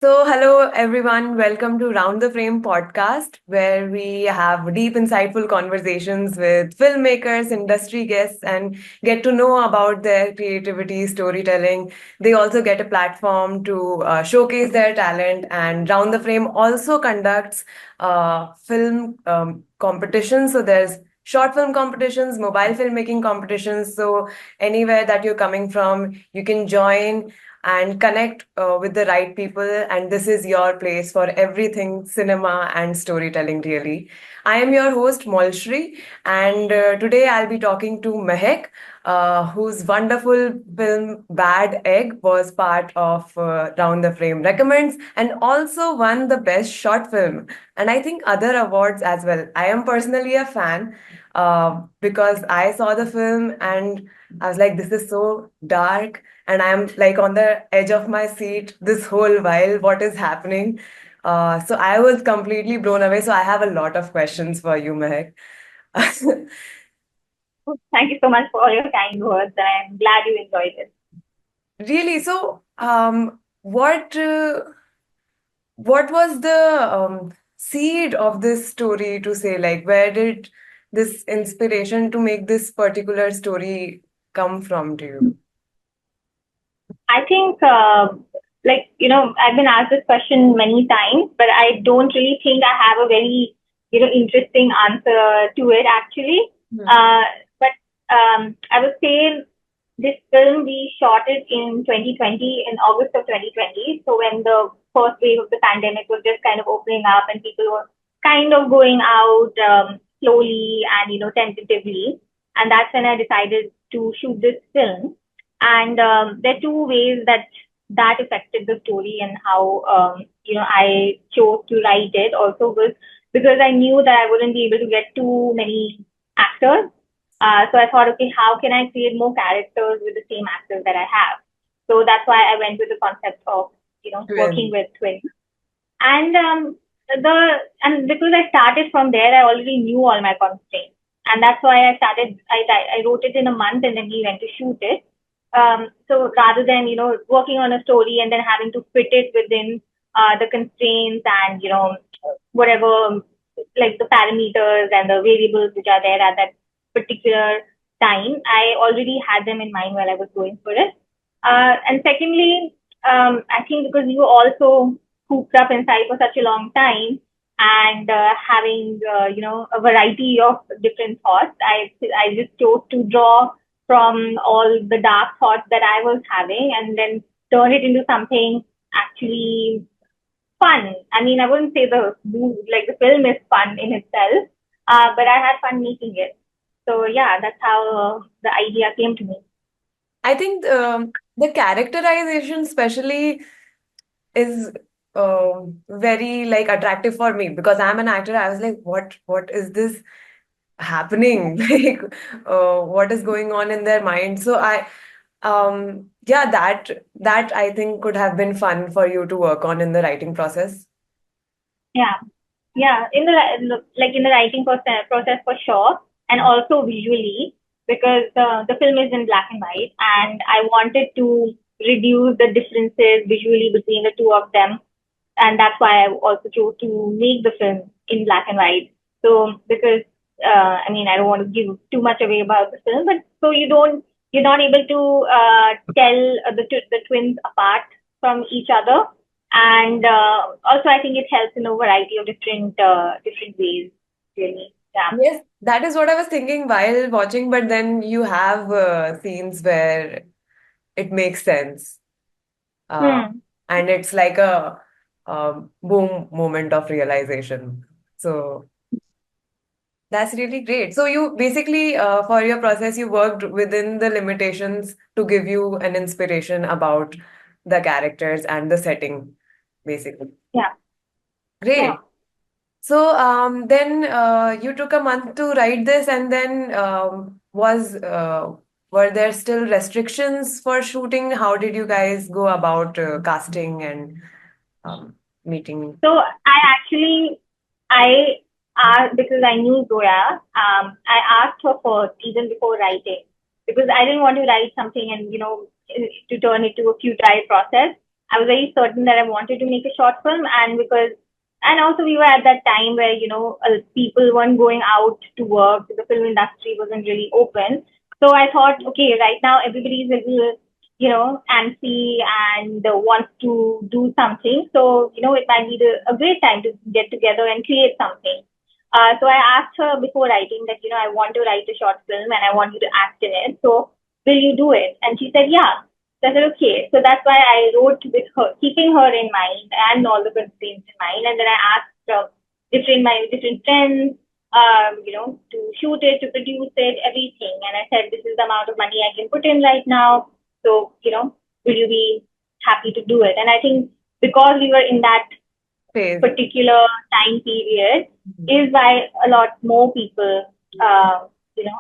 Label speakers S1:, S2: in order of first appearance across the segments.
S1: Hello everyone. Welcome to Round the Frame podcast, where we have deep, insightful conversations with filmmakers, industry guests, and get to know about their creativity, storytelling. They also get a platform to showcase their talent. And Round the Frame also conducts film competitions. So there's short film competitions, mobile filmmaking competitions. So anywhere that you're coming from, you can join and connect with the right people. And this is your place for everything cinema and storytelling, really. I am your host, Molshri, and today I'll be talking to Mehak, whose wonderful film Bad Egg was part of Round the Frame Recommends and also won the Best Short Film. And I think other awards as well. I am personally a fan because I saw the film and I was like, this is so dark and I'm like on the edge of my seat this whole while. What is happening? So I was completely blown away. So I have a lot of questions for you, Mehak.
S2: Thank you so much for all your kind words, and I'm glad you enjoyed it.
S1: Really? So, what was the seed of this story to say? Like, where did this inspiration to make this particular story come from to you?
S2: I think, I've been asked this question many times, but I don't really think I have a very, interesting answer to it actually.
S1: Hmm.
S2: Uh, but I would say this film we shot it in 2020, in August of 2020. So when the first wave of the pandemic was just kind of opening up and people were kind of going out slowly and tentatively, and that's when I decided to shoot this film. And there are two ways that affected the story and how I chose to write it. Also was because I knew that I wouldn't be able to get too many actors. So I thought, okay, how can I create more characters with the same actors that I have? So that's why I went with the concept of working
S1: Twin.
S2: with twins. And and because I started from there, I already knew all my constraints, and that's why I started. I wrote it in a month, and then we went to shoot it. So rather than working on a story and then having to fit it within the constraints and whatever like the parameters and the variables which are there at that particular time, I already had them in mind while I was going for it. And secondly, I think because you also cooped up inside for such a long time and having a variety of different thoughts, I just chose to draw from all the dark thoughts that I was having and then turn it into something actually fun. I mean, I wouldn't say the film is fun in itself, but I had fun making it. So yeah, that's how the idea came to me.
S1: I think the characterization, especially, is very like attractive for me because I'm an actor. I was like, what is this happening? Like, what is going on in their mind? So yeah, that I think could have been fun for you to work on in the writing process.
S2: Yeah, yeah, in the writing process for sure, and also visually because the film is in black and white, and I wanted to reduce the differences visually between the two of them, and that's why I also chose to make the film in black and white. So because I mean I don't want to give too much away about the film, but so you're not able to tell the twins apart from each other, and also I think it helps in a variety of different ways. Really, yeah.
S1: Yes, that is what I was thinking while watching, but then you have scenes where it makes sense. Uh,
S2: Hmm.
S1: and it's like a boom moment of realization. So that's really great. So you basically, for your process, you worked within the limitations to give you an inspiration about the characters and the setting, basically.
S2: Yeah, yeah.
S1: Great. So then you took a month to write this, and then was were there still restrictions for shooting? How did you guys go about casting and meeting?
S2: So I actually I asked because I knew Zoya. I asked her first even before writing because I didn't want to write something and to turn it to a futile process. I was very certain that I wanted to make a short film, and also we were at that time where, people weren't going out to work, the film industry wasn't really open. So I thought, okay, right now everybody's a little, antsy and wants to do something. So, it might be a great time to get together and create something. So I asked her before writing that, I want to write a short film and I want you to act in it. So will you do it? And she said, yeah. So I said, okay. So that's why I wrote with her, keeping her in mind and all the constraints in mind. And then I asked my different friends, to shoot it, to produce it, everything. And I said, this is the amount of money I can put in right now. So, will you be happy to do it? And I think because we were in that
S1: Phase.
S2: particular time period, is why a lot more people,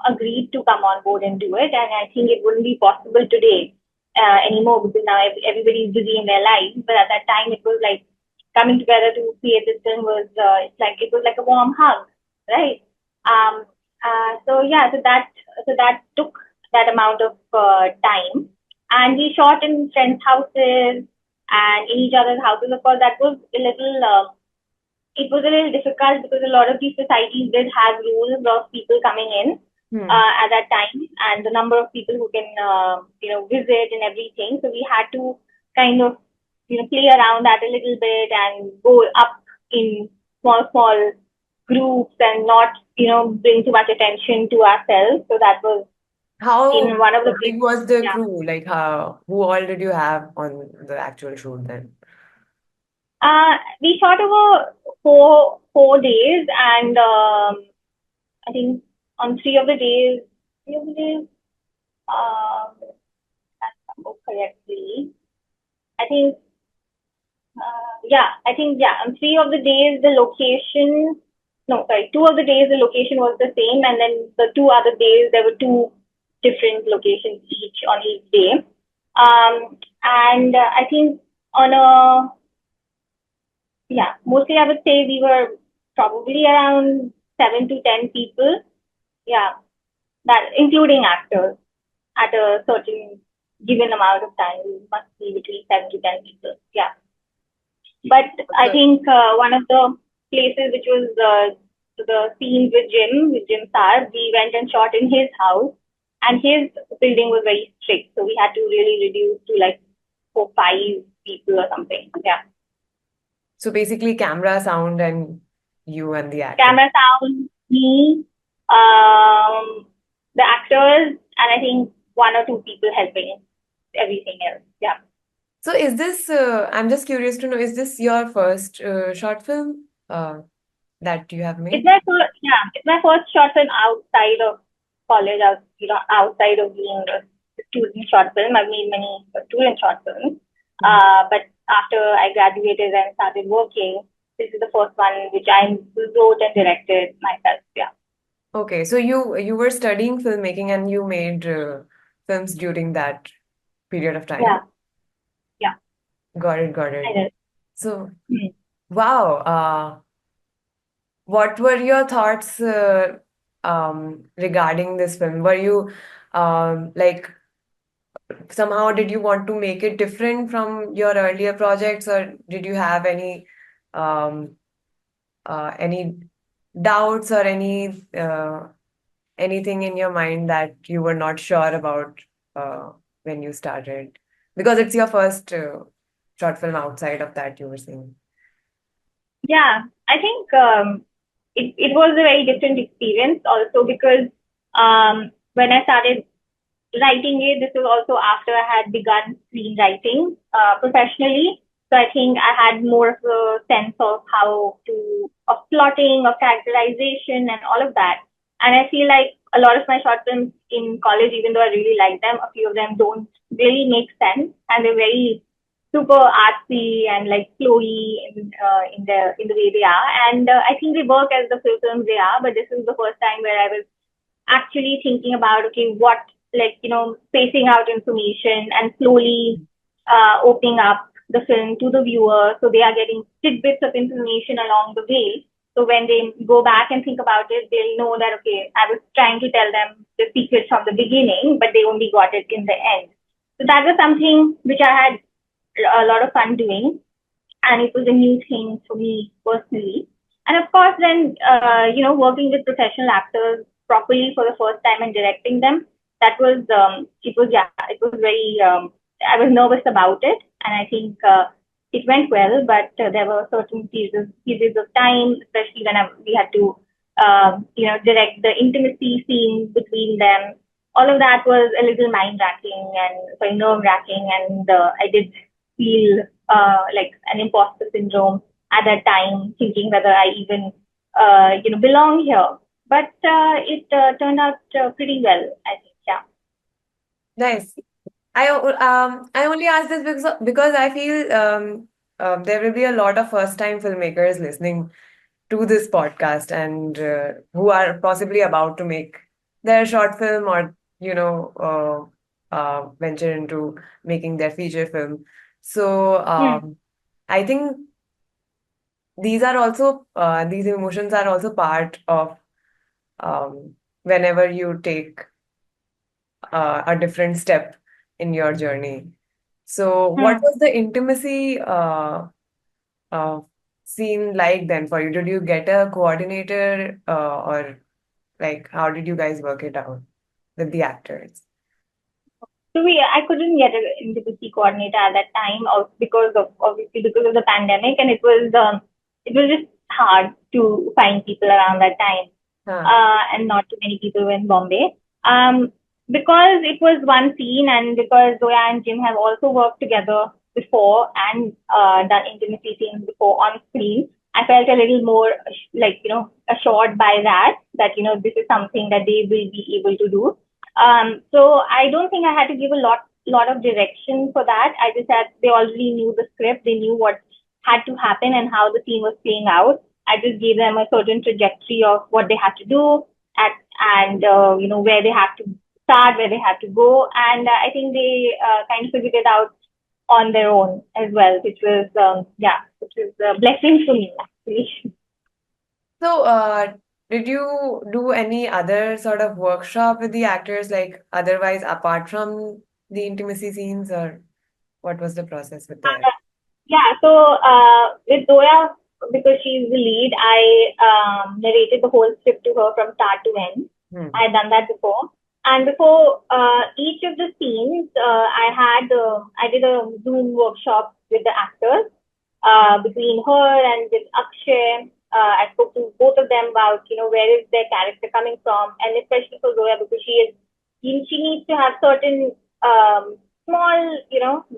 S2: agreed to come on board and do it. And I think it wouldn't be possible today anymore, because now everybody is busy in their lives. But at that time, it was like coming together to create this film was it was like a warm hug, right? Um, so that took that amount of time, and we shot in friends' houses and in each other's houses. Of course, that was a little. It was a little difficult because a lot of these societies did have rules of people coming in at that time, and the number of people who can visit and everything. So we had to kind of play around that a little bit and go up in small groups and not bring too much attention to ourselves. So that was
S1: How
S2: in one of the
S1: big
S2: places.
S1: was the
S2: Yeah.
S1: crew? Like, who all did you have on the actual shoot then?
S2: We shot over four days, and I think on three of the days, if I remember correctly, I think, on three of the days the location, no, sorry, two of the days the location was the same, and then the two other days there were two different locations each day. And I think on a mostly I would say we were probably around 7 to 10 people. Yeah, that including actors at a certain given amount of time. We must be between 7 to 10 people. Yeah, but I
S1: So,
S2: think one of the places which was the scenes with Jim Sar, we went and shot in his house, and his building was very strict, so we had to really reduce to like 4, 5 people or something. Yeah.
S1: so basically, camera, sound, and you and the actor.
S2: Camera, sound, me, um, the actors, and I think 1 or 2 people helping everything else. Yeah.
S1: So is this, I'm just curious to know, is this your first short film that you have made?
S2: It's my first short film outside of college, outside of being a student short film. I've made many student short films. But after I graduated and started working, this is the first one which I wrote and directed myself. Yeah.
S1: Okay, so you were studying filmmaking and you made films during that period of time.
S2: Yeah. Yeah.
S1: Got it, got
S2: I
S1: it.
S2: did.
S1: So,
S2: Hmm.
S1: wow, what were your thoughts regarding this film? Were you like somehow did you want to make it different from your earlier projects, or did you have um, any doubts or anything in your mind that you were not sure about when you started? Because it's your first short film outside of that, you were saying.
S2: Yeah. I think it was a very different experience also because when I started writing it, this was also after I had begun screenwriting professionally. So I think I had more of a sense of of plotting, of characterization, and all of that. And I feel like a lot of my short films in college, even though I really like them, a few of them don't really make sense, and they're very super artsy and like flowy in the way they are. And I think they work as the films they are. But this is the first time where I was actually thinking about, okay, what, like, spacing out information and slowly opening up the film to the viewer, so they are getting tidbits of information along the way. So when they go back and think about it, they'll know that, okay, I was trying to tell them the secret from the beginning, but they only got it in the end. So that was something which I had a lot of fun doing, and it was a new thing for me personally. And of course, then working with professional actors properly for the first time and directing them, that was it was very. I was nervous about it, and I think it went well. But there were certain periods of time, especially when we had to direct the intimacy scenes between them. All of that was a little mind wracking and sorry, nerve wracking, and I did feel like an imposter syndrome at that time, thinking whether I even belong here. But it turned out pretty well, I think. Yeah.
S1: Nice. I only ask this because I feel there will be a lot of first time filmmakers listening to this podcast and who are possibly about to make their short film or venture into making their feature film. So
S2: Hmm.
S1: I think these emotions are also part of whenever you take a different step in your journey. So, what
S2: Hmm.
S1: was the intimacy uh, scene like then for you? Did you get a coordinator, or like how did you guys work it out with the actors?
S2: So I couldn't get an intimacy coordinator at that time, because of obviously because of the pandemic, and it was just hard to find people around that time,
S1: Huh.
S2: and not too many people were in Bombay. Um, because it was one scene, and because Zoya and Jim have also worked together before and done intimacy scenes before on screen, I felt a little more assured by that this is something that they will be able to do. So I don't think I had to give a lot of direction for that. I just had They already knew the script, they knew what had to happen and how the scene was playing out. I just gave them a certain trajectory of what they had to do at and where they have to start, where they have to go, and I think they kind of figured it out on their own as well, which was a blessing for me actually.
S1: So, did you do any other sort of workshop with the actors, like otherwise apart from the intimacy scenes, or what was the process with that?
S2: Yeah, so with Zoya, because she's the lead, I narrated the whole script to her from start to end.
S1: Hmm.
S2: I had done that before. And before each of the scenes, I did a Zoom workshop with the actors, between her and with Akshay. I spoke to both of them about, where is their character coming from, and especially for Zoya, because she needs to have certain small,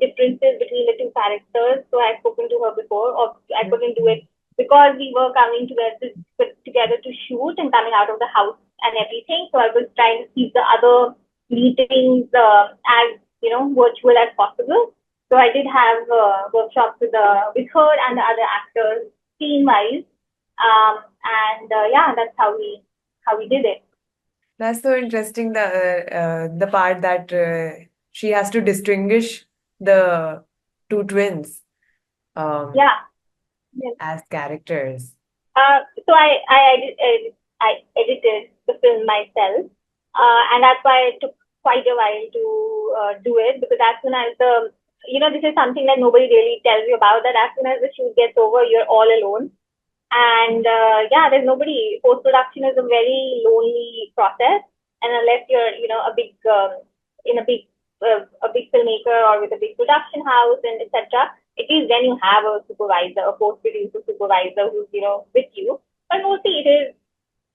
S2: differences between the two characters. So I've spoken to her before, or I couldn't do it because we were coming together to shoot and coming out of the house and everything. So I was trying to keep the other meetings as virtual as possible. So I did have workshops with her and the other actors, scene wise, and yeah, that's how we did it.
S1: That's so interesting. The part that she has to distinguish the two twins um,
S2: Yeah. Yes.
S1: as characters.
S2: So I edited the film myself, and that's why it took quite a while to do it, because as soon as this is something that nobody really tells you about, that as soon as the shoot gets over, you're all alone. And yeah, there's nobody. Post production is a very lonely process, and unless you're a big in a big filmmaker or with a big production house and etc. It is then you have a supervisor, a post producer supervisor who's with you. But mostly it is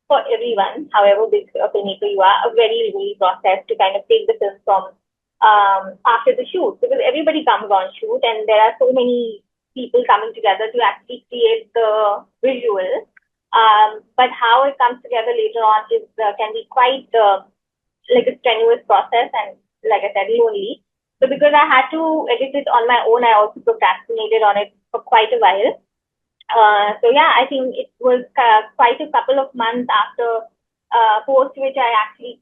S2: for everyone, however big a filmmaker you are, a very lonely process to kind of take the film from after the shoot, because everybody comes on shoot and there are so many people coming together to actually create the visual. But how it comes together later on is can be quite like a strenuous process and, like I said, lonely. So because I had to edit it on my own, I also procrastinated on it for quite a while. So yeah, I think it was quite a couple of months after post which I actually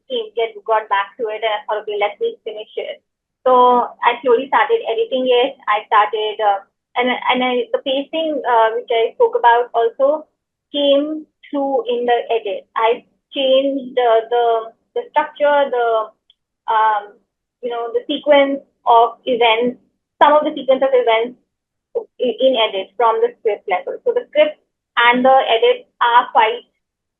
S2: got back to it, and I thought, okay, let me finish it. So I slowly started editing it. I started, the pacing which I spoke about also came through in the edit. I changed the structure, the sequence of events some of the sequence of events in edit from the script level. So the script and the edit are quite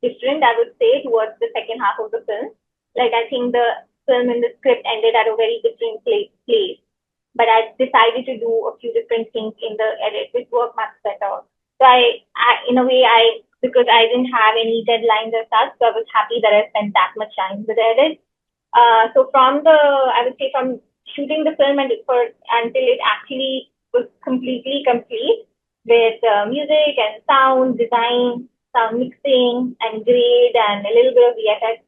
S2: different, I would say, towards the second half of the film. Like, I think the film and the script ended at a very different place. But I decided to do a few different things in the edit, which worked much better. So in a way, because I didn't have any deadlines or such, so I was happy that I spent that much time with the edit. So I would say from shooting the film until it actually was completely complete with music and sound design, sound mixing and grade and a little bit of VFX.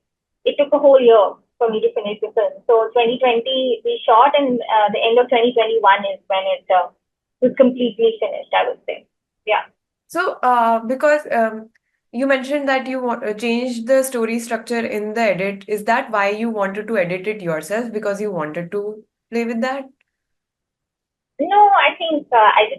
S2: It took a whole year for me to finish the film. So 2020 we shot, and the end of 2021 is when it was completely finished, I would say. Yeah.
S1: So, because you mentioned that you changed the story structure in the edit, is that why you wanted to edit it yourself? Because you wanted to play with that?
S2: No, I think I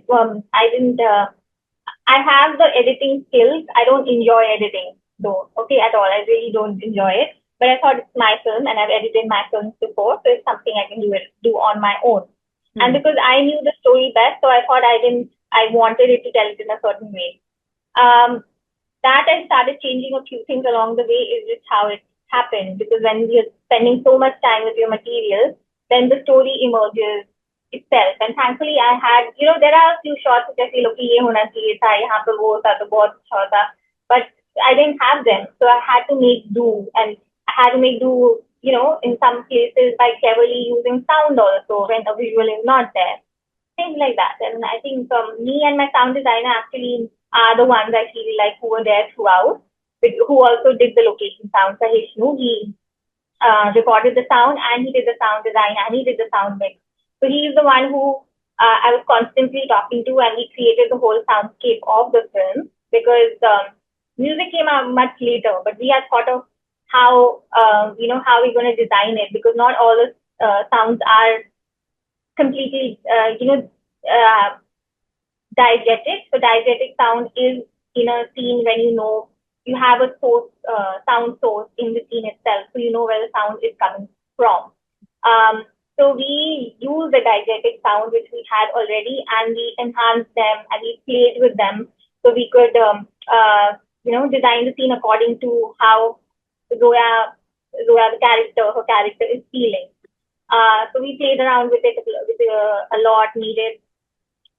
S2: didn't. I have the editing skills. I don't enjoy editing though, okay, at all. I really don't enjoy it. But I thought it's my film and I've edited my films before, so it's something I can do on my own. And because I knew the story best, so I wanted it to tell it in a certain way. That I started changing a few things along the way is just how it happened, because when you're spending so much time with your materials, then the story emerges itself. And thankfully, I had, there are a few shots which I feel, okay, ye hona chahiye tha, yahan pe wo tha, to bahut acha tha. But I didn't have them. So I had to make do. And I had to make do, in some cases by cleverly using sound also when a visual is not there. Things like that. And I think me and my sound designer actually are the ones I feel like who were there throughout, who also did the location sound. Sahishnu, he recorded the sound and he did the sound design and he did the sound mix. So he is the one who I was constantly talking to, and he created the whole soundscape of the film, because music came out much later, but we had thought of how how we're going to design it, because not all the sounds are completely diegetic. So diegetic sound is in a scene when you have a sound source in the scene itself, so you know where the sound is coming from. So we use the diegetic sound which we had already, and we enhanced them and we played with them, so we could design the scene according to how Zoya, her character is feeling. So we played around with it a lot, made it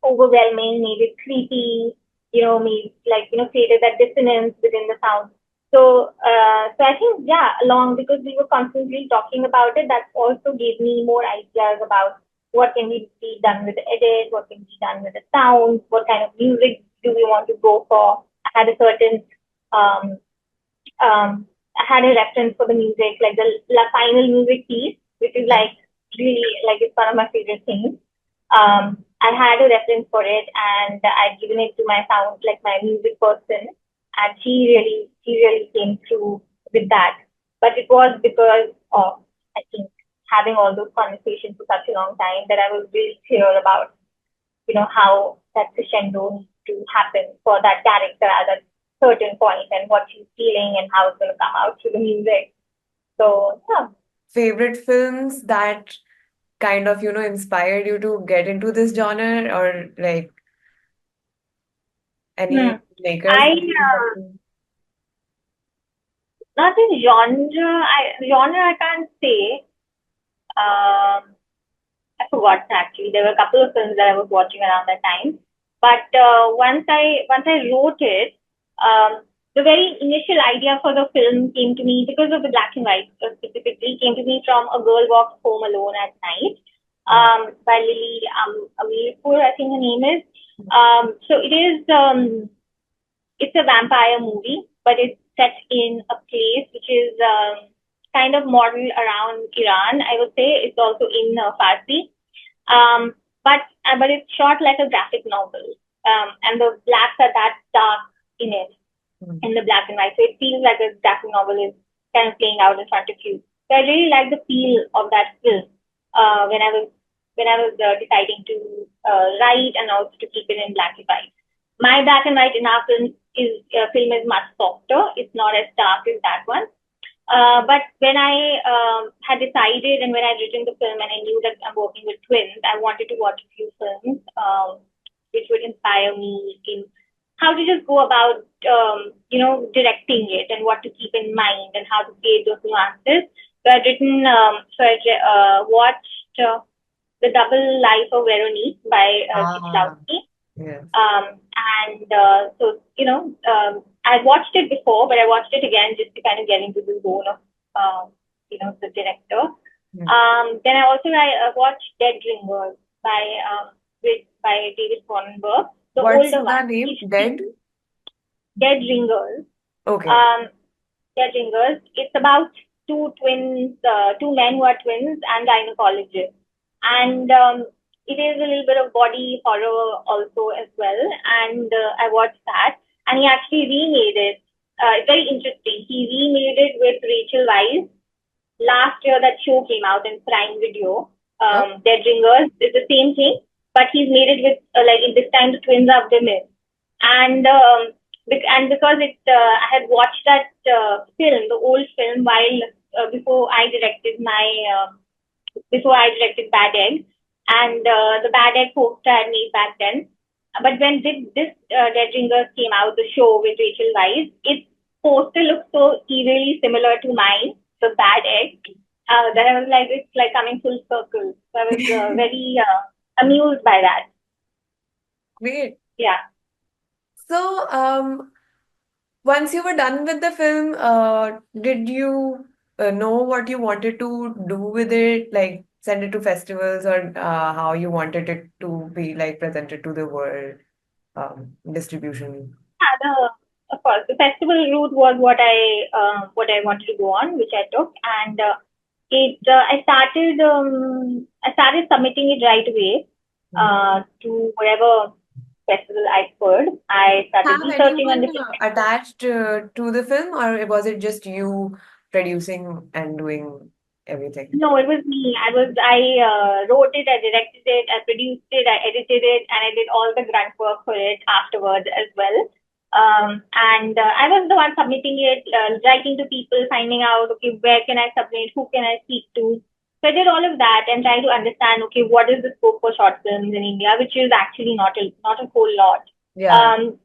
S2: overwhelming, made it creepy, created that dissonance within the sound. So I think, yeah, because we were constantly talking about it, that also gave me more ideas about what can be done with the edit, what can be done with the sound, what kind of music do we want to go for. I had a certain, I had a reference for the music, like the final music piece, which is like really, like, it's one of my favorite things. I had a reference for it, and I'd given it to my my music person, and she really came through with that. But it was because of, I think, having all those conversations for such a long time, that I was really clear about, how that crescendo needs to happen for that character at a certain point, and what she's feeling and how it's going to come out through the music. So, yeah.
S1: Favorite films that kind of, inspired you to get into this genre, or like any makers
S2: I
S1: that you love to?
S2: Not in genre I can't say. I forgot actually. There were a couple of films that I was watching around that time. But once I wrote it, the very initial idea for the film came to me because of the black and white, specifically came to me from A Girl Walks Home Alone at Night, by Lily Amirpur, I think her name is. So it's a vampire movie, but it's set in a place which is kind of modeled around Iran, I would say. It's also in Farsi. But it's shot like a graphic novel. And the blacks are that dark in it, in the black and white. So it feels like a graphic novel is kind of playing out in front of you. So I really like the feel of that film when I was deciding to write, and also to keep it in black and white. My black and white in our film is much softer. It's not as dark as that one. But when I had decided and when I'd written the film and I knew that I'm working with twins, I wanted to watch a few films which would inspire me in how to just go about, directing it and what to keep in mind and how to create those nuances. So I'd written, watched The Double Life of Veronique by
S1: Ah,
S2: Kieslowski.
S1: yes.
S2: I watched it before, but I watched it again just to kind of get into the zone of, the director.
S1: Hmm.
S2: Then I watched Dead Ringers by by David Cronenberg, the
S1: What's
S2: older
S1: the
S2: one.
S1: name? Dead?
S2: Dead Ringers.
S1: Okay.
S2: Um, Dead Ringers. It's about two twins, two men who are twins and gynecologists, and it is a little bit of body horror also as well. And I watched that, and he actually remade it. It's very interesting. He remade it with Rachel Weisz. Last year, that show came out in Prime Video.
S1: Oh,
S2: Dead Ringers is the same thing, but he's made it with like this time the twins are women, and because I had watched that film, the old film, while before I directed my before I directed Bad Egg, and the Bad Egg poster I had made back then. But when this Dead Ringers came out, the show with Rachel Weisz, its poster looked so eerily similar to mine, the Bad Egg, that I was like, it's like coming full circle. So I was very amused by that.
S1: great.
S2: Yeah.
S1: So, once you were done with the film, did you know what you wanted to do with it? Like send it to festivals or how you wanted it to be like presented to the world, distribution?
S2: Yeah, of course, the festival route was what I wanted to go on, which I took, and it I started submitting it right away
S1: Mhm.
S2: to whatever festival I could. I started
S1: Have
S2: researching on
S1: anyone
S2: different.
S1: attached to the film, or was it just you producing and doing everything?
S2: No, it was me. I wrote it, I directed it, I produced it, I edited it, and I did all the grunt work for it afterwards as well. And I was the one submitting it, writing to people, finding out, okay, where can I submit, who can I speak to. So I did all of that and trying to understand, okay, what is the scope for short films in India, which is actually not a whole lot.
S1: Yeah.
S2: Um,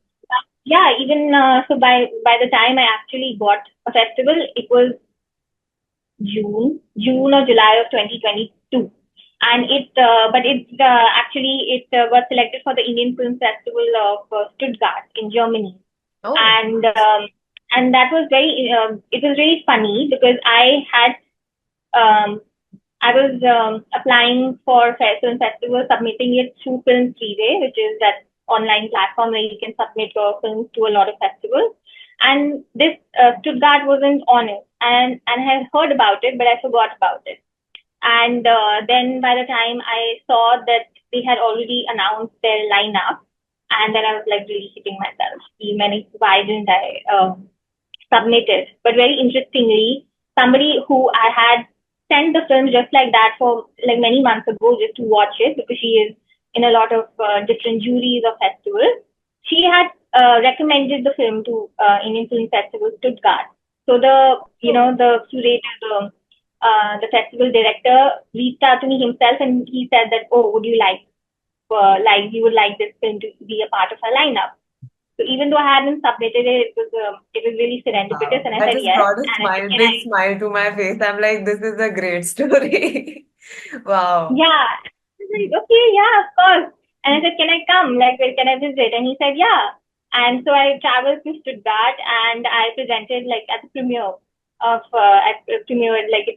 S2: yeah, even so by the time I actually got a festival, it was June or July of 2022. And it was selected for the Indian Film Festival of Stuttgart in Germany.
S1: Oh,
S2: And that was it was really funny because um, I was applying for film festival, submitting it through Film Freeway, which is that online platform where you can submit your films to a lot of festivals. And this Stuttgart wasn't on it, and I had heard about it, but I forgot about it. And then by the time I saw that they had already announced their lineup, and then I was like really hitting myself. Why didn't I submitted? But very interestingly, somebody who I had sent the film just like that for like many months ago just to watch it because she is in a lot of different juries of festivals. She had recommended the film to Indian Film Festival Stuttgart. So
S1: oh,
S2: the curator, the festival director reached out to me himself and he said that, oh, would you like you would like this film to be a part of our lineup? So even though I hadn't submitted it, it was really serendipitous,
S1: wow.
S2: and I
S1: That
S2: said
S1: just
S2: yes.
S1: brought a
S2: And I said,
S1: smile,
S2: can
S1: big
S2: I?
S1: smile to my face. I'm like, this is a great story. Wow.
S2: Yeah. I was like, okay, yeah, of course. And I said, can I come? Like, well, can I visit? And he said, yeah. And so I traveled to Stuttgart and I presented like at the premiere it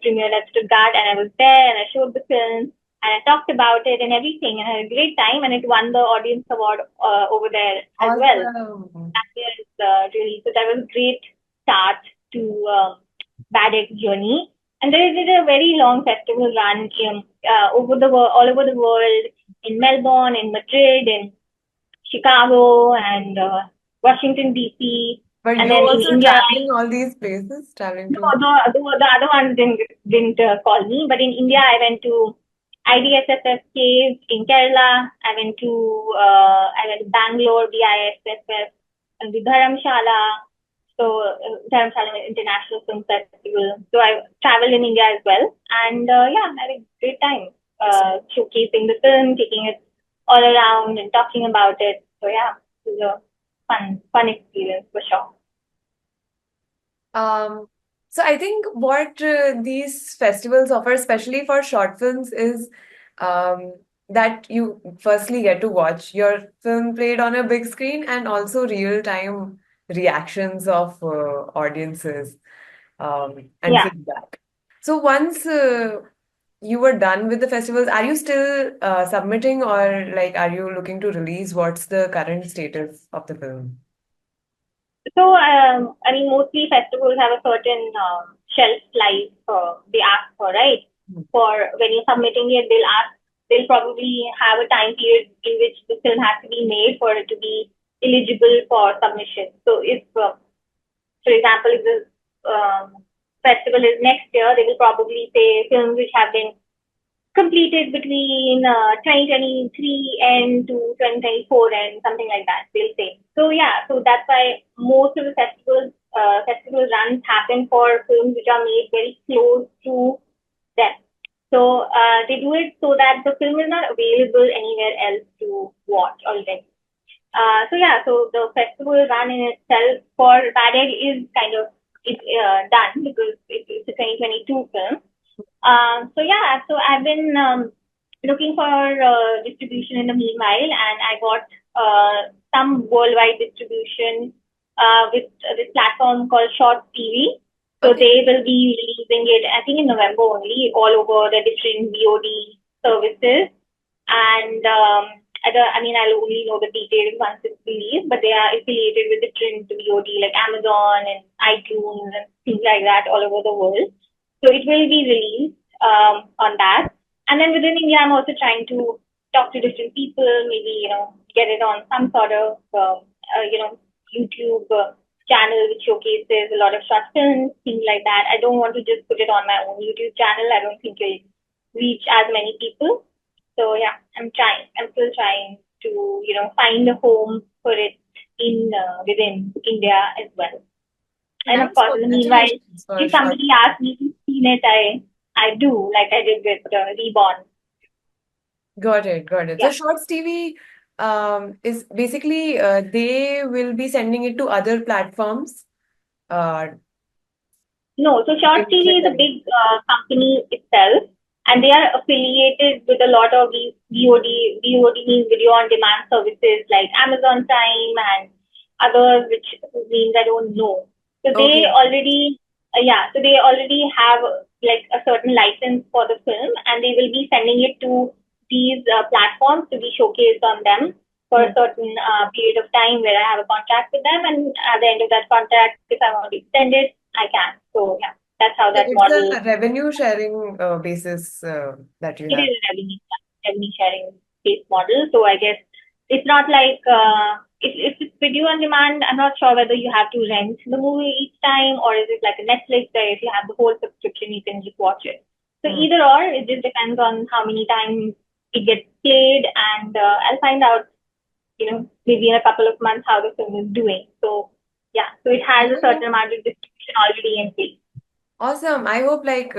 S2: premiered at Stuttgart, and I was there and I showed the film and I talked about it and everything, and I had a great time, and it won the audience award over there as well.
S1: Awesome.
S2: That is so that was a great start to Bad Egg journey. And they did a very long festival run all over the world, in Melbourne, in Madrid, in Chicago, and Washington D.C.
S1: But
S2: And
S1: you
S2: then in
S1: also
S2: India,
S1: traveling all these places, traveling
S2: no,
S1: to.
S2: the other ones didn't call me. But in India, I went to IDSFF cave in Kerala. I went to Bangalore, BISFF, and the Dharamshala. So Dharamshala International Film Festival. So I traveled in India as well, and yeah, I had a great time showcasing the film, taking it all around and talking about it. So yeah, it was a fun experience for sure.
S1: Um, so I think what these festivals offer, especially for short films, is um, that you firstly get to watch your film played on a big screen and also real-time reactions of audiences and
S2: Yeah.
S1: feedback. So once you were done with the festivals, are you still submitting or like are you looking to release? What's the current status of the film?
S2: So, I mean, mostly festivals have a certain shelf life they ask for, right? For when you're submitting it, they'll probably have a time period in which the film has to be made for it to be eligible for submission. So, if, for example, if the festival is next year, they will probably say films which have been completed between 2023 and to 2024 and something like that, they'll say. So yeah, so that's why most of the festival runs happen for films which are made very close to them. So they do it so that the film is not available anywhere else to watch already. So yeah, so the festival run in itself for Bad Egg is kind of done because it's a 2022 film. So yeah, so I've been looking for distribution in the meanwhile, and I got some worldwide distribution with this platform called Short TV. So
S1: Okay.
S2: they will be releasing it, I think, in November only, all over the different VOD services. And I mean, I'll only know the details once it's released, but they are affiliated with different VOD like Amazon and iTunes and things like that all over the world. So it will be released on that. And then within India, I'm also trying to talk to different people, maybe, get it on some sort of, YouTube channel which showcases a lot of short films, things like that. I don't want to just put it on my own YouTube channel. I don't think it'll reach as many people. So yeah, I'm trying. I'm still trying to, find a home for it in within India as well. And of
S1: Nice.
S2: course, in the meanwhile,
S1: Congratulations for
S2: if
S1: short.
S2: somebody asks me to see it, I do, like I did with Reborn.
S1: Got it. Got it. So
S2: Yeah.
S1: Shorts TV is basically they will be sending it to other platforms uh,
S2: No, so
S1: to
S2: Short TV is a
S1: integrate.
S2: big company itself, and they are affiliated with a lot of these VOD means video on demand services like Amazon Prime and others, which means I don't know. So they
S1: Okay.
S2: already, so they already have like a certain license for the film, and they will be sending it to these platforms to be showcased on them for a
S1: Hmm.
S2: certain period of time where I have a contract with them, and at the end of that contract, if I want to extend it, I can. So yeah, that's how
S1: So
S2: that
S1: it's
S2: model.
S1: a revenue sharing basis that you
S2: It
S1: have.
S2: is a revenue sharing based model. So I guess it's not like if it's video on demand. I'm not sure whether you have to rent the movie each time, or is it like a Netflix where if you have the whole subscription, you can just watch it. So
S1: Hmm.
S2: either or, it just depends on how many times it gets played, and I'll find out, maybe in a couple of months how the film is doing. So yeah, so it
S1: I
S2: has a certain
S1: hope
S2: amount of distribution already in place.
S1: awesome. I hope like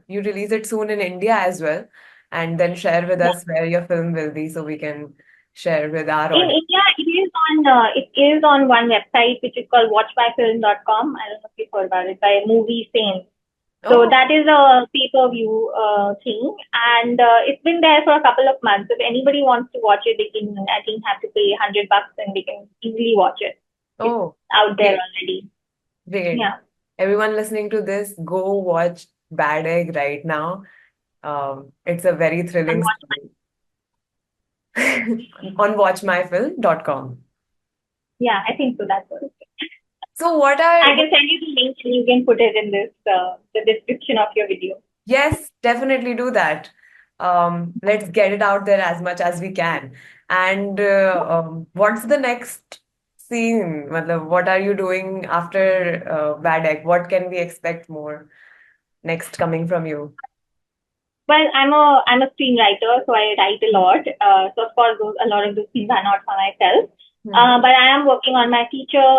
S1: you release it soon in India as well, and then share with
S2: Yeah.
S1: us where your film will be so we can share with our
S2: In
S1: audience.
S2: India, it is on one website which is called watchmyfilm.com. I don't know if you've heard about it, by Movie Fame. So
S1: Oh,
S2: that is a pay-per-view thing, and it's been there for a couple of months. If anybody wants to watch it, they can, I think, have to pay $100 and they can easily watch it. It's
S1: oh,
S2: out there
S1: great,
S2: already.
S1: great.
S2: Yeah.
S1: Everyone listening to this, go watch Bad Egg right now. It's a very
S2: And
S1: thrilling
S2: watch.
S1: story on watchmyfilm.com.
S2: Yeah, I think so. That's what.
S1: So what
S2: I
S1: are
S2: can send you the link and you can put it in this the description of your video.
S1: yes, definitely do that. Let's get it out there as much as we can. And what's the next scene? Matlab, what are you doing after Bad Egg? What can we expect more next coming from you?
S2: Well, I'm a screenwriter, so I write a lot. So of course, a lot of those things are not for myself.
S1: Hmm.
S2: But I am working on my feature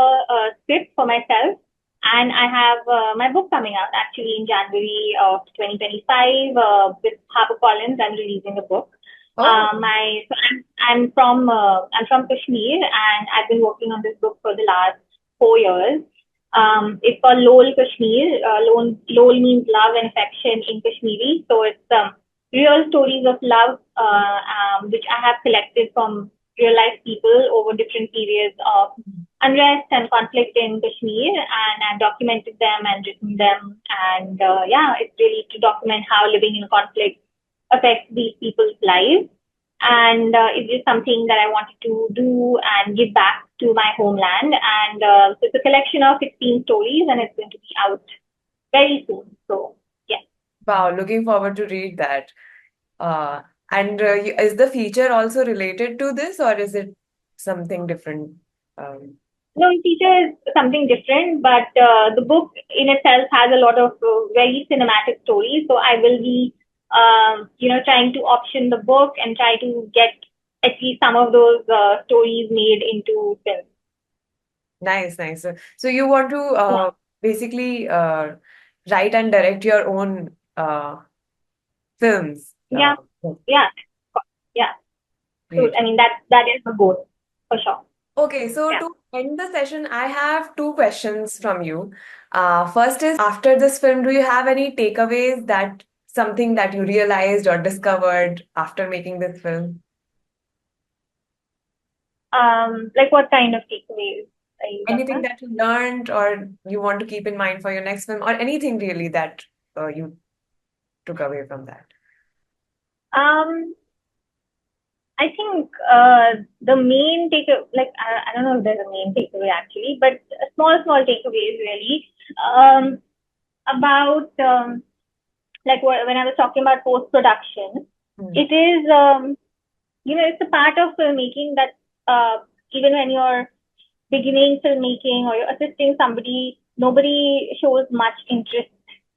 S2: script for myself, and I have my book coming out actually in January of 2025 with HarperCollins. I'm releasing a book.
S1: Oh,
S2: I'm from Kashmir, and I've been working on this book for the last 4 years. It's called Lol Kashmir. Lol means love and affection in Kashmiri. So it's real stories of love, which I have collected from real life people over different periods of unrest and conflict in Kashmir, and I've documented them and written them. And yeah, it's really to document how living in conflict affects these people's lives. And it's just something that I wanted to do and give back to my homeland. And so it's a collection of 16 stories, and it's going to be out very soon. So, yeah.
S1: wow, looking forward to read that. Uh, and is the feature also related to this, or is it something different? Um,
S2: No, teacher is something different, but the book in itself has a lot of very cinematic stories. So I will be, trying to option the book and try to get at least some of those stories made into film.
S1: nice, nice. So you want to
S2: Yeah,
S1: basically write and direct your own films.
S2: yeah, yeah, yeah. So
S1: Great.
S2: I mean that is the goal for sure.
S1: Okay, so
S2: Yeah.
S1: to end the session, I have two questions from you. First is, after this film, do you have any takeaways, that something that you realized or discovered after making this film?
S2: Like what kind of takeaways are you talking
S1: Anything
S2: about?
S1: that you learned or you want to keep in mind for your next film, or anything really that you took away from that?
S2: Um, I think the main like I don't know if there's a main takeaway actually, but small takeaways really about like when I was talking about post production.
S1: Hmm.
S2: It is it's a part of filmmaking that even when you're beginning filmmaking or you're assisting somebody, nobody shows much interest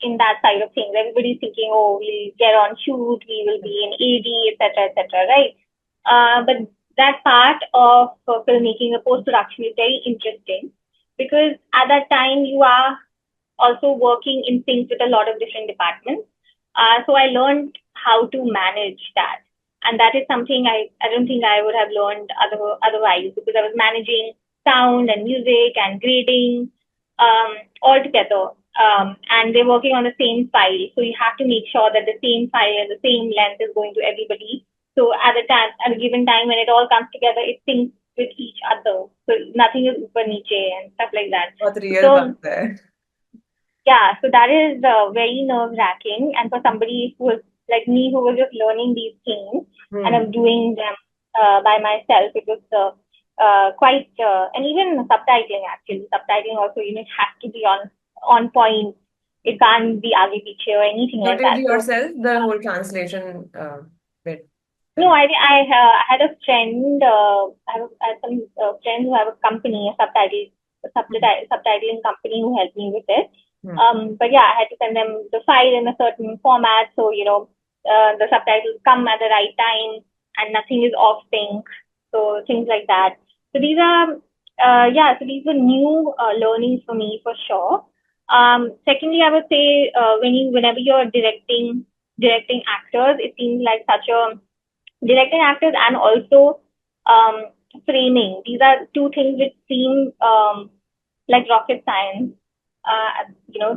S2: in that side of things. Everybody's thinking, oh, we'll get on shoot, we will be in AD, etc., right? But that part of filmmaking, the post production, is very interesting because at that time you are also working in sync with a lot of different departments. So I learned how to manage that. And that is something I don't think I would have learned otherwise because I was managing sound and music and grading all together. And they're working on the same file. So you have to make sure that the same file, the same length is going to everybody. So at a given time when it all comes together, it syncs with each other. So nothing is upper niche and stuff like that.
S1: What real
S2: So
S1: baat hai.
S2: yeah, so that is very nerve wracking. And for somebody who was like me, who was just learning these things and
S1: Hmm.
S2: I'm doing them by myself, it was quite, and even subtitling actually. Subtitling also, it has to be on point. It can't be aage piche or anything
S1: You
S2: like
S1: did
S2: that. So
S1: yourself the whole translation bit.
S2: no, I had a friend. I have some friends who have a company,
S1: Hmm.
S2: subtitling company who helped me with it.
S1: Hmm.
S2: But yeah, I had to send them the file in a certain format, so the subtitles come at the right time and nothing is off sync. So things like that. So these are, so these were new learnings for me for sure. Secondly, I would say whenever you're directing actors, it seems like such a directing actors and also um, framing. These are two things which seem like rocket science,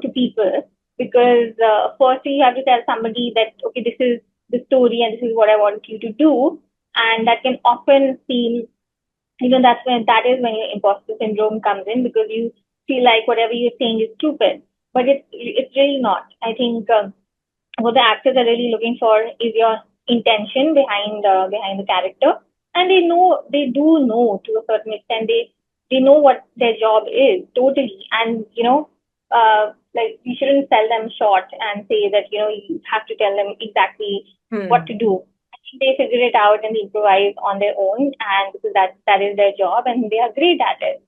S2: to people. Because firstly, you have to tell somebody that okay, this is the story and this is what I want you to do, and that can often seem, that is when your imposter syndrome comes in because you feel like whatever you're saying is stupid, but it's really not. I think. What the actors are really looking for is your intention behind the character, and they do know to a certain extent. They know what their job is totally, and like you shouldn't sell them short and say that you have to tell them exactly what
S1: Hmm.
S2: to do. I think they figure it out and improvise on their own, and because that is their job, and they are great at it.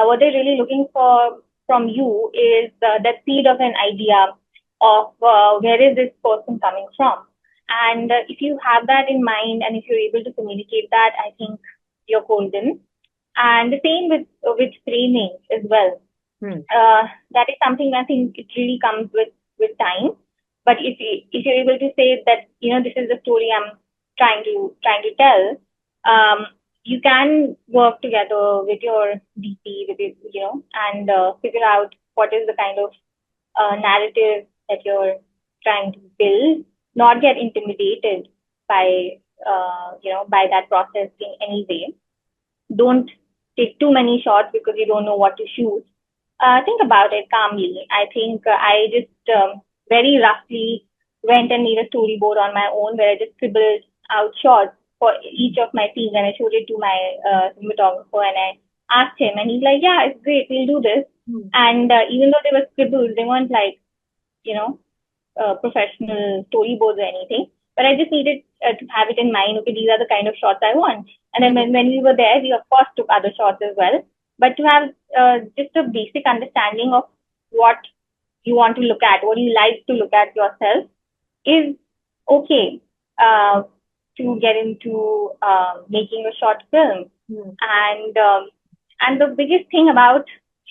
S2: What they're really looking for from you is that seed of an idea of where is this person coming from. And if you have that in mind and if you're able to communicate that, I think you're golden. And the same with framing as well.
S1: Hmm.
S2: That is something I think it really comes with time. But if you're able to say that this is the story I'm trying to tell, you can work together with your DP with it, and figure out what is the kind of narrative that you're trying to build. Not get intimidated by by that process in any way. Don't take too many shots because you don't know what to shoot. Think about it calmly. I think I just very roughly went and made a storyboard on my own where I just scribbled out shots for each of my scenes and I showed it to my cinematographer and I asked him and he's like, yeah, it's great, we'll do this.
S1: Hmm.
S2: And even though they were scribbles, they weren't like, you know, professional storyboards or anything. But I just needed to have it in mind. Okay, these are the kind of shots I want. And then
S1: Hmm.
S2: when we were there, we of course took other shots as well. But to have just a basic understanding of what you want to look at, what you like to look at yourself, is okay uh, to get into making a short film.
S1: Hmm.
S2: And the biggest thing about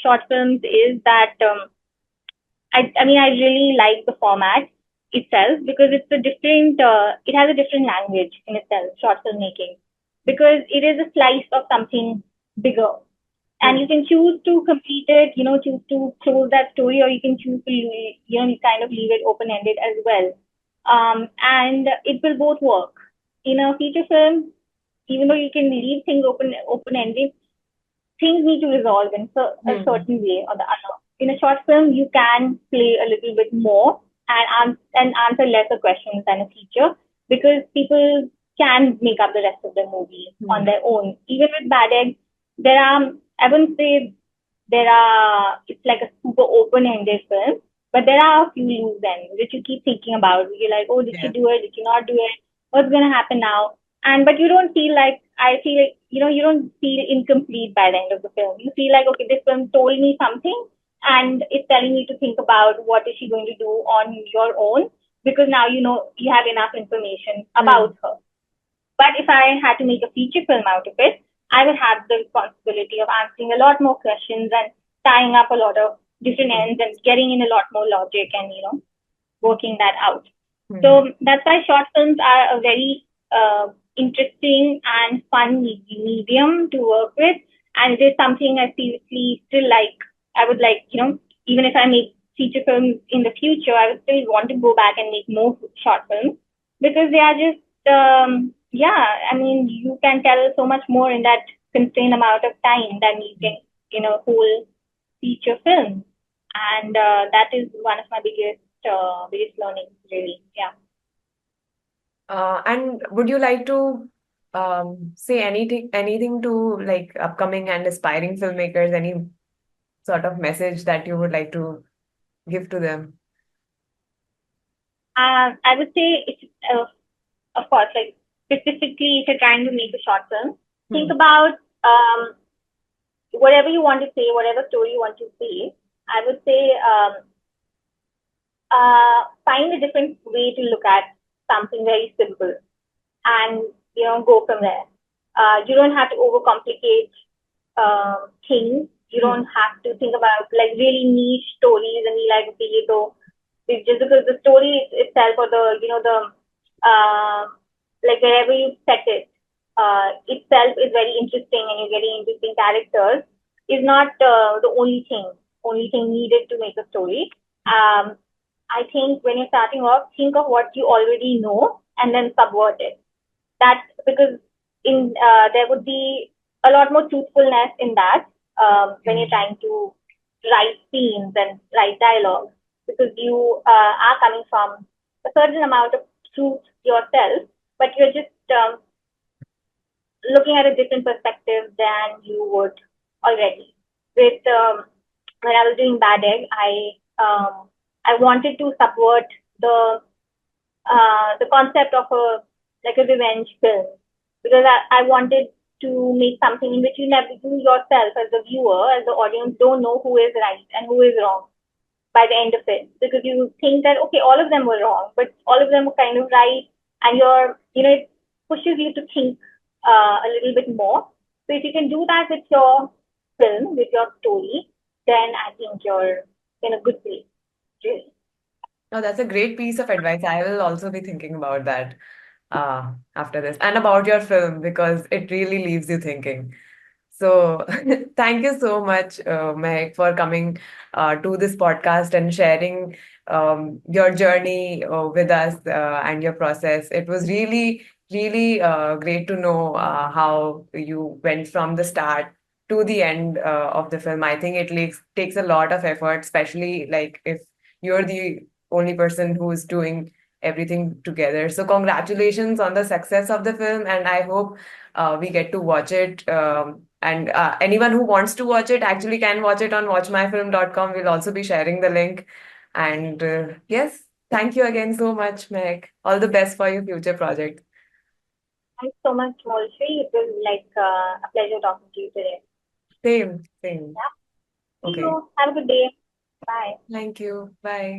S2: short films is that I mean, I really like the format itself because it has a different language in itself, short filmmaking, because it is a slice of something bigger. And
S1: Hmm.
S2: you can choose to complete it, choose to close that story, or you can choose to, kind of leave it open ended as well. And it will both work. In a feature film, even though you can leave things open ended, things need to resolve in a
S1: Hmm.
S2: certain way or the other. In a short film, you can play a little bit more and answer lesser questions than a feature because people can make up the rest of the movie on
S1: Hmm.
S2: their own. Even with Bad Egg, there are, I wouldn't say it's like a super open-ended film, but there are a few loose ends that you keep thinking about. You're like, oh, did she
S1: Yeah.
S2: do it? Did she not do it? What's going to happen now? And but you don't feel like I feel like you don't feel incomplete by the end of the film. You feel like okay, this film told me something, and it's telling you to think about what is she going to do on your own because now you have enough information
S1: Hmm.
S2: about her. But if I had to make a feature film out of it, I would have the responsibility of answering a lot more questions and tying up a lot of different
S1: Hmm.
S2: ends and getting in a lot more logic and working that out.
S1: Hmm.
S2: So that's why short films are a very interesting and fun medium to work with, and it is something I seriously still like. I would like, even if I make feature films in the future, I would still want to go back and make more short films because they are just, yeah. I mean, you can tell so much more in that constrained amount of time than you can in a whole feature film, and that is one of my biggest learnings, really. Yeah.
S1: And would you like to say anything to like upcoming and aspiring filmmakers, any sort of message that you would like to give to them?
S2: I would say it's, of course, like specifically if you're trying to make a short film, think
S1: Hmm.
S2: about whatever you want to say, whatever story you want to say. I would say find a different way to look at something very simple and go from there. You don't have to overcomplicate things. You
S1: Hmm.
S2: don't have to think about like really niche stories and be like, okay, so it's just because the story itself or the like wherever you set it itself is very interesting and you're getting interesting characters is not the only thing needed to make a story. Um, I think when you're starting off, think of what you already know and then subvert it. That because in there would be a lot more truthfulness in that when you're trying to write scenes and write dialogue because you are coming from a certain amount of truth yourself, but you're just looking at a different perspective than you would already. With when I was doing Bad Egg, I wanted to subvert the concept of a like a revenge film because I wanted to make something in which you yourself as the viewer, as the audience, don't know who is right and who is wrong by the end of it because you think that okay, all of them were wrong, but all of them were kind of right, and it pushes you to think a little bit more. So if you can do that with your film, with your story, then I think you're in a good place. Really.
S1: Oh, that's a great piece of advice. I will also be thinking about that after this and about your film because it really leaves you thinking. So, thank you so much, Mehak, for coming to this podcast and sharing your journey with us and your process. It was really, really great to know how you went from the start to the end of the film. I think it takes a lot of effort, especially like if you're the only person who's doing everything together. So, congratulations on the success of the film, and I hope we get to watch it. And anyone who wants to watch it actually can watch it on watchmyfilm.com. We'll also be sharing the link. And yes, thank you again so much, Meg. All the best for your future project.
S2: Thanks so much, Molshi. It was like a pleasure talking to you today.
S1: Same, same.
S2: Yeah. See
S1: Okay.
S2: you. Have a good day. Bye.
S1: Thank you. Bye.